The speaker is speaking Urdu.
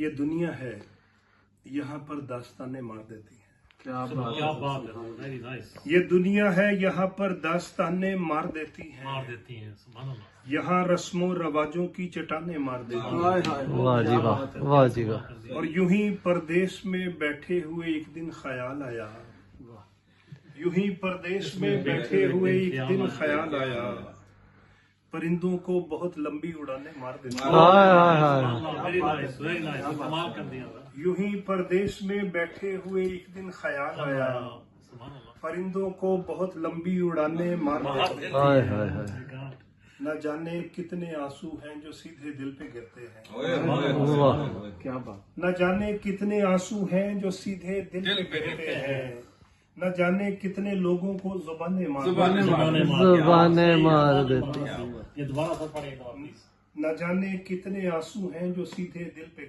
یہ دنیا ہے یہاں پر داستانیں مار دیتی ہیں. کیا بات ہے. Very nice. یہ دنیا ہے یہاں پر داستانیں مار دیتی ہیں. سبحان اللہ. یہاں رسم و رواجوں کی چٹانیں مار دیتی ہیں. واہ جی واہ، واہ جی واہ. اور یوں ہی پردیس میں بیٹھے ہوئے ایک دن خیال آیا. یوں ہی پردیس میں بیٹھے ہوئے ایک دن خیال آیا. پرندوں کو بہت لمبی اڑانیں مار دیتی ہیں. Very nice. Very nice. کمال کر دیا. یوں ہی پردیس میں بیٹھے ہوئے ایک دن خیال آیا. پرندوں کو بہت لمبی اڑانیں مار دیتی ہیں. ہائے ہائے ہائے. نہ جانے کتنے آنسو ہیں جو سیدھے دل پہ گرتے ہیں. کیا بات. نہ جانے کتنے آنسو ہیں جو سیدھے دل پہ گرتے ہیں. نہ جانے کتنے لوگوں کو زبانیں مار دیتی. یہ دوبارہ سر پڑے گا. نہ جانے کتنے آنسو ہیں جو سیدھے دل پہ